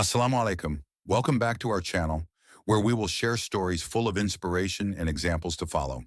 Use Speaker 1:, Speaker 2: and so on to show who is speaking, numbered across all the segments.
Speaker 1: Assalamu alaikum. Welcome back to our channel, where we will share stories full of inspiration and examples to follow.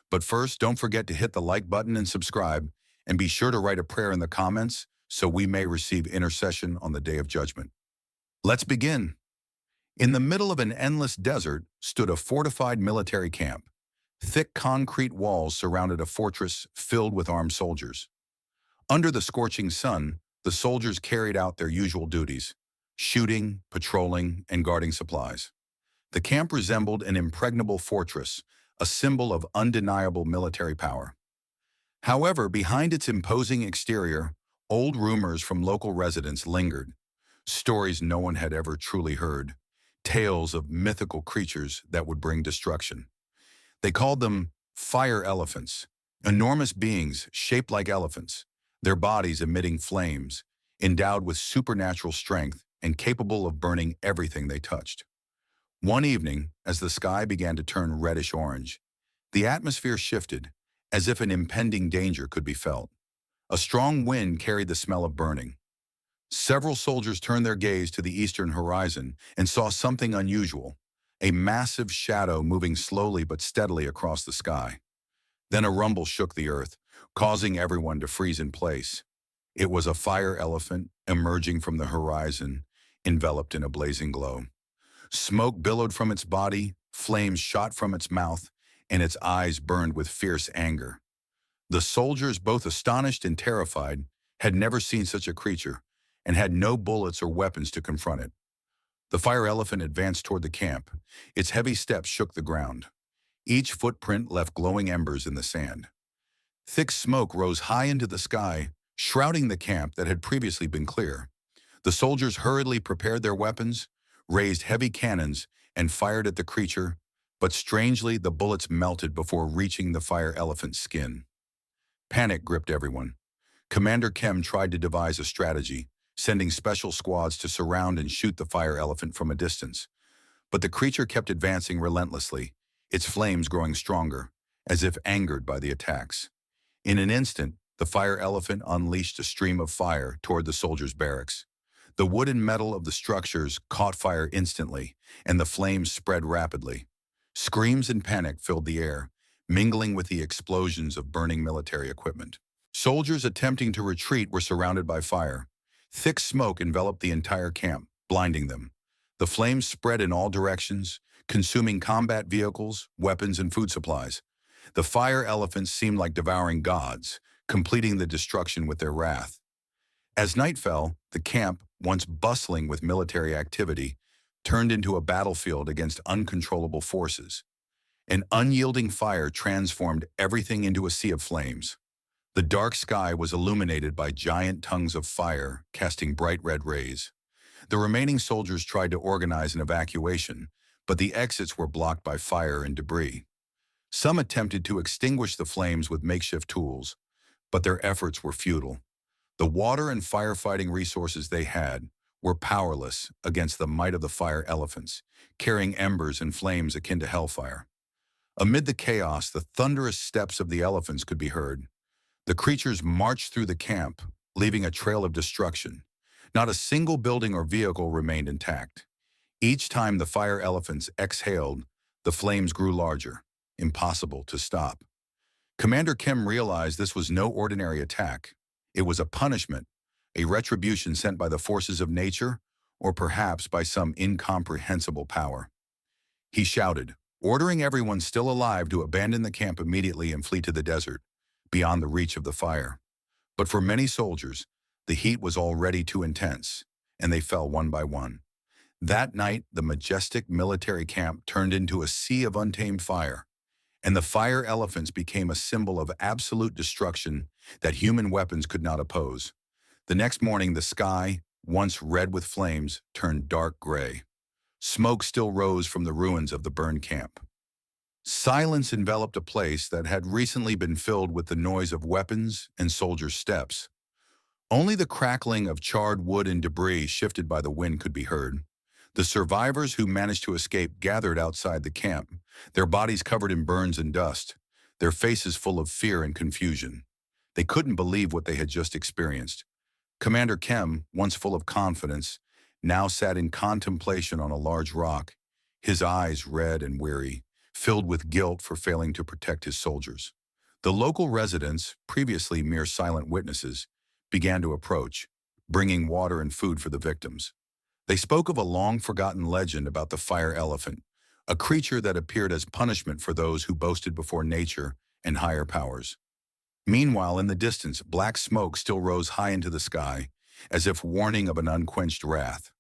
Speaker 1: But first, don't forget to hit the like button and subscribe, and be sure to write a prayer in the comments so we may receive intercession on the Day of Judgment. Let's begin. In the middle of an endless desert stood a fortified military camp. Thick concrete walls surrounded a fortress filled with armed soldiers. Under the scorching sun, the soldiers carried out their usual duties: shooting, patrolling, and guarding supplies. The camp resembled an impregnable fortress, a symbol of undeniable military power. However, behind its imposing exterior, old rumors from local residents lingered, stories no one had ever truly heard, tales of mythical creatures that would bring destruction. They called them fire elephants, enormous beings shaped like elephants, their bodies emitting flames, endowed with supernatural strength and capable of burning everything they touched. One evening, as the sky began to turn reddish-orange, the atmosphere shifted, as if an impending danger could be felt. A strong wind carried the smell of burning. Several soldiers turned their gaze to the eastern horizon and saw something unusual: a massive shadow moving slowly but steadily across the sky. Then a rumble shook the earth, causing everyone to freeze in place. It was a fire elephant emerging from the horizon, enveloped in a blazing glow. Smoke billowed from its body, flames shot from its mouth, and its eyes burned with fierce anger. The soldiers, both astonished and terrified, had never seen such a creature and had no bullets or weapons to confront it. The fire elephant advanced toward the camp. Its heavy steps shook the ground. Each footprint left glowing embers in the sand. Thick smoke rose high into the sky, shrouding the camp that had previously been clear. The soldiers hurriedly prepared their weapons, raised heavy cannons, and fired at the creature, but strangely the bullets melted before reaching the fire elephant's skin. Panic gripped everyone. Commander Kem tried to devise a strategy, sending special squads to surround and shoot the fire elephant from a distance. But the creature kept advancing relentlessly, its flames growing stronger, as if angered by the attacks. In an instant, the fire elephant unleashed a stream of fire toward the soldiers' barracks. The wood and metal of the structures caught fire instantly, and the flames spread rapidly. Screams and panic filled the air, mingling with the explosions of burning military equipment. Soldiers attempting to retreat were surrounded by fire. Thick smoke enveloped the entire camp, blinding them. The flames spread in all directions, consuming combat vehicles, weapons, and food supplies. The fire elephants seemed like devouring gods, completing the destruction with their wrath. As night fell, the camp, once bustling with military activity, turned into a battlefield against uncontrollable forces. An unyielding fire transformed everything into a sea of flames. The dark sky was illuminated by giant tongues of fire, casting bright red rays. The remaining soldiers tried to organize an evacuation, but the exits were blocked by fire and debris. Some attempted to extinguish the flames with makeshift tools, but their efforts were futile. The water and firefighting resources they had were powerless against the might of the fire elephants, carrying embers and flames akin to hellfire. Amid the chaos, the thunderous steps of the elephants could be heard. The creatures marched through the camp, leaving a trail of destruction. Not a single building or vehicle remained intact. Each time the fire elephants exhaled, the flames grew larger, impossible to stop. Commander Kim realized this was no ordinary attack. It was a punishment, a retribution sent by the forces of nature, or perhaps by some incomprehensible power. He shouted, ordering everyone still alive to abandon the camp immediately and flee to the desert, beyond the reach of the fire. But for many soldiers, the heat was already too intense, and they fell one by one. That night, the majestic military camp turned into a sea of untamed fire, and the fire elephants became a symbol of absolute destruction that human weapons could not oppose. The next morning, the sky, once red with flames, turned dark gray. Smoke still rose from the ruins of the burned camp. Silence enveloped a place that had recently been filled with the noise of weapons and soldiers' steps. Only the crackling of charred wood and debris shifted by the wind could be heard. The survivors who managed to escape gathered outside the camp, their bodies covered in burns and dust, their faces full of fear and confusion. They couldn't believe what they had just experienced. Commander Kem, once full of confidence, now sat in contemplation on a large rock, his eyes red and weary, filled with guilt for failing to protect his soldiers. The local residents, previously mere silent witnesses, began to approach, bringing water and food for the victims. They spoke of a long-forgotten legend about the fire elephant, a creature that appeared as punishment for those who boasted before nature and higher powers. Meanwhile, in the distance, black smoke still rose high into the sky, as if warning of an unquenched wrath.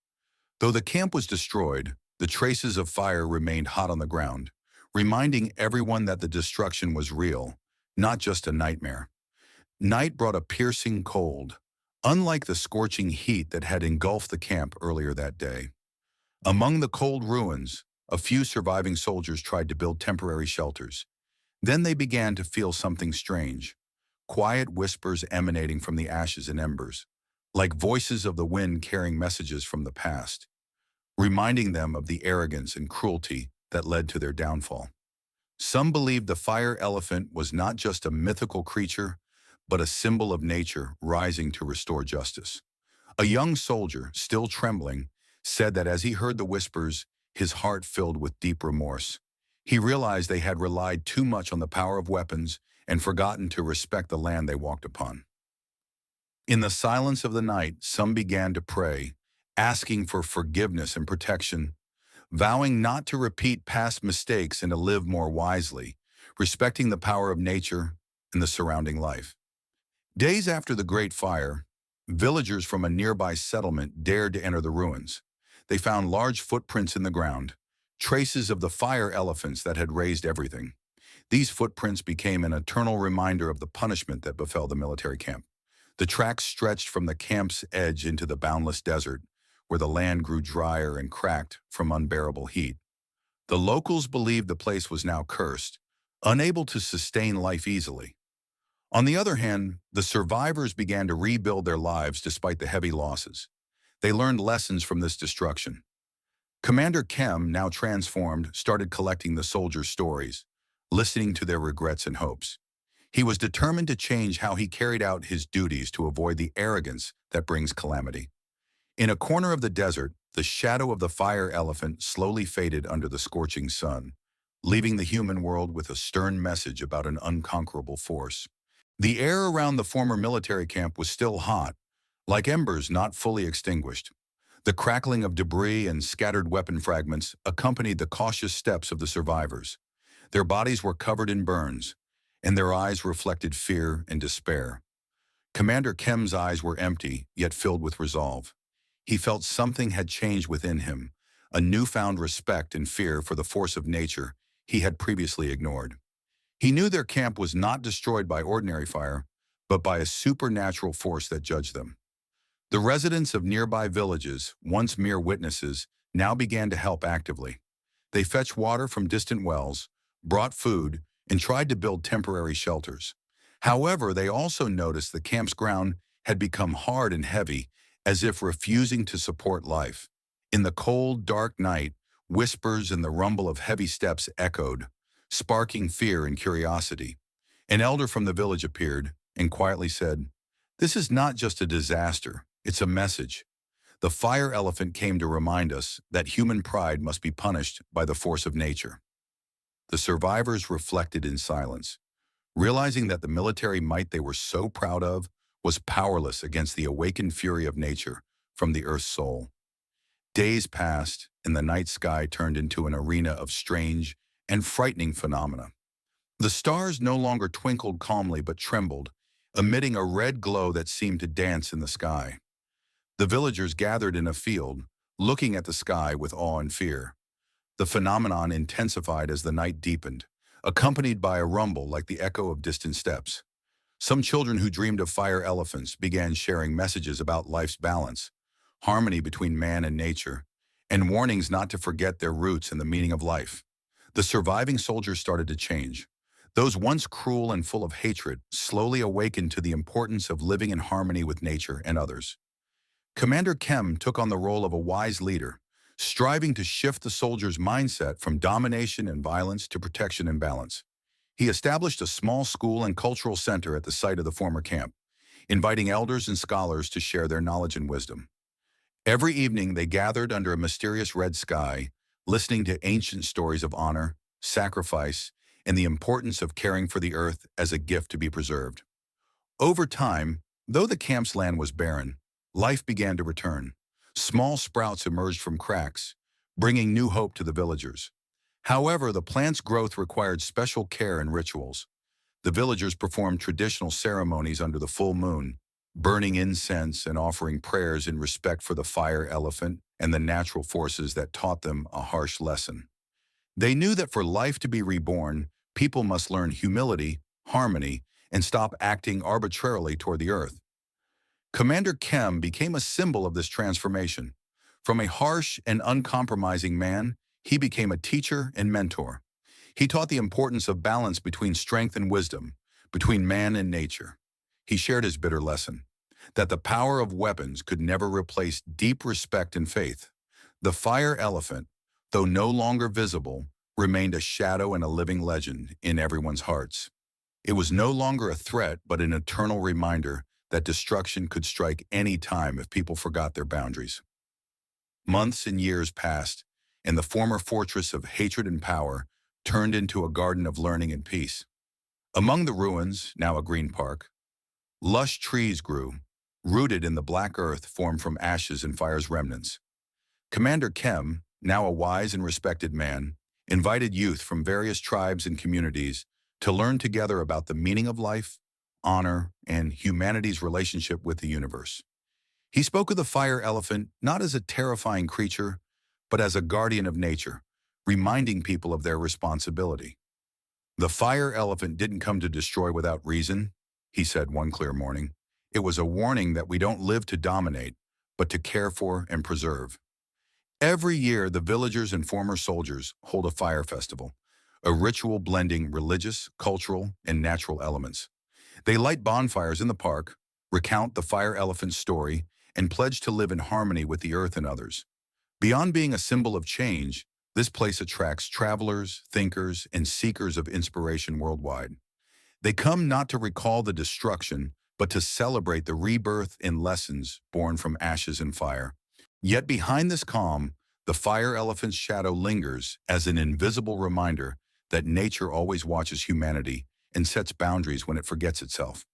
Speaker 1: Though the camp was destroyed, the traces of fire remained hot on the ground, reminding everyone that the destruction was real, not just a nightmare. Night brought a piercing cold, unlike the scorching heat that had engulfed the camp earlier that day. Among the cold ruins, a few surviving soldiers tried to build temporary shelters. Then they began to feel something strange, quiet whispers emanating from the ashes and embers, like voices of the wind carrying messages from the past, reminding them of the arrogance and cruelty that led to their downfall. Some believed the fire elephant was not just a mythical creature, but a symbol of nature rising to restore justice. A young soldier, still trembling, said that as he heard the whispers, his heart filled with deep remorse. He realized they had relied too much on the power of weapons and forgotten to respect the land they walked upon. In the silence of the night, some began to pray, asking for forgiveness and protection, vowing not to repeat past mistakes and to live more wisely, respecting the power of nature and the surrounding life. Days after the Great Fire, villagers from a nearby settlement dared to enter the ruins. They found large footprints in the ground, traces of the fire elephants that had raised everything. These footprints became an eternal reminder of the punishment that befell the military camp. The tracks stretched from the camp's edge into the boundless desert, where the land grew drier and cracked from unbearable heat. The locals believed the place was now cursed, unable to sustain life easily. On the other hand, the survivors began to rebuild their lives despite the heavy losses. They learned lessons from this destruction. Commander Kem, now transformed, started collecting the soldiers' stories, listening to their regrets and hopes. He was determined to change how he carried out his duties to avoid the arrogance that brings calamity. In a corner of the desert, the shadow of the fire elephant slowly faded under the scorching sun, leaving the human world with a stern message about an unconquerable force. The air around the former military camp was still hot, like embers not fully extinguished. The crackling of debris and scattered weapon fragments accompanied the cautious steps of the survivors. Their bodies were covered in burns, and their eyes reflected fear and despair. Commander Kem's eyes were empty, yet filled with resolve. He felt something had changed within him, a newfound respect and fear for the force of nature he had previously ignored. He knew their camp was not destroyed by ordinary fire, but by a supernatural force that judged them. The residents of nearby villages, once mere witnesses, now began to help actively. They fetched water from distant wells, brought food, and tried to build temporary shelters. However, they also noticed the camp's ground had become hard and heavy, as if refusing to support life. In the cold, dark night, whispers and the rumble of heavy steps echoed, sparking fear and curiosity. An elder from the village appeared and quietly said, "This is not just a disaster, it's a message. The fire elephant came to remind us that human pride must be punished by the force of nature." The survivors reflected in silence, realizing that the military might they were so proud of was powerless against the awakened fury of nature from the earth's soul. Days passed, and the night sky turned into an arena of strange and frightening phenomena. The stars no longer twinkled calmly but trembled, emitting a red glow that seemed to dance in the sky. The villagers gathered in a field, looking at the sky with awe and fear. The phenomenon intensified as the night deepened, accompanied by a rumble like the echo of distant steps. Some children who dreamed of fire elephants began sharing messages about life's balance, harmony between man and nature, and warnings not to forget their roots and the meaning of life. The surviving soldiers started to change. Those once cruel and full of hatred slowly awakened to the importance of living in harmony with nature and others. Commander Kem took on the role of a wise leader, striving to shift the soldiers' mindset from domination and violence to protection and balance. He established a small school and cultural center at the site of the former camp, inviting elders and scholars to share their knowledge and wisdom. Every evening they gathered under a mysterious red sky, listening to ancient stories of honor, sacrifice, and the importance of caring for the earth as a gift to be preserved. Over time, though the camp's land was barren, life began to return. Small sprouts emerged from cracks, bringing new hope to the villagers. However, the plant's growth required special care and rituals. The villagers performed traditional ceremonies under the full moon, burning incense and offering prayers in respect for the fire elephant and the natural forces that taught them a harsh lesson. They knew that for life to be reborn, people must learn humility, harmony, and stop acting arbitrarily toward the earth. Commander Kem became a symbol of this transformation. From a harsh and uncompromising man, he became a teacher and mentor. He taught the importance of balance between strength and wisdom, between man and nature. He shared his bitter lesson, that the power of weapons could never replace deep respect and faith. The fire elephant, though no longer visible, remained a shadow and a living legend in everyone's hearts. It was no longer a threat, but an eternal reminder that destruction could strike any time if people forgot their boundaries. Months and years passed, and the former fortress of hatred and power turned into a garden of learning and peace. Among the ruins, now a green park, lush trees grew, rooted in the black earth formed from ashes and fire's remnants. Commander Kem, now a wise and respected man, invited youth from various tribes and communities to learn together about the meaning of life, honor, and humanity's relationship with the universe. He spoke of the fire elephant not as a terrifying creature, but as a guardian of nature, reminding people of their responsibility. The fire elephant didn't come to destroy without reason, he said one clear morning. It was a warning that we don't live to dominate, but to care for and preserve. Every year, the villagers and former soldiers hold a fire festival, a ritual blending religious, cultural, and natural elements. They light bonfires in the park, recount the fire elephant's story, and pledge to live in harmony with the earth and others. Beyond being a symbol of change, this place attracts travelers, thinkers, and seekers of inspiration worldwide. They come not to recall the destruction, but to celebrate the rebirth and lessons born from ashes and fire. Yet behind this calm, the fire elephant's shadow lingers as an invisible reminder that nature always watches humanity and sets boundaries when it forgets itself.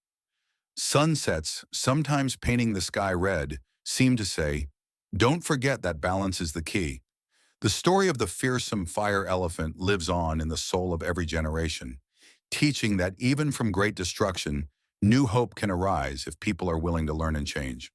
Speaker 1: Sunsets, sometimes painting the sky red, seem to say, "Don't forget that balance is the key." The story of the fearsome fire elephant lives on in the soul of every generation, teaching that even from great destruction, new hope can arise if people are willing to learn and change.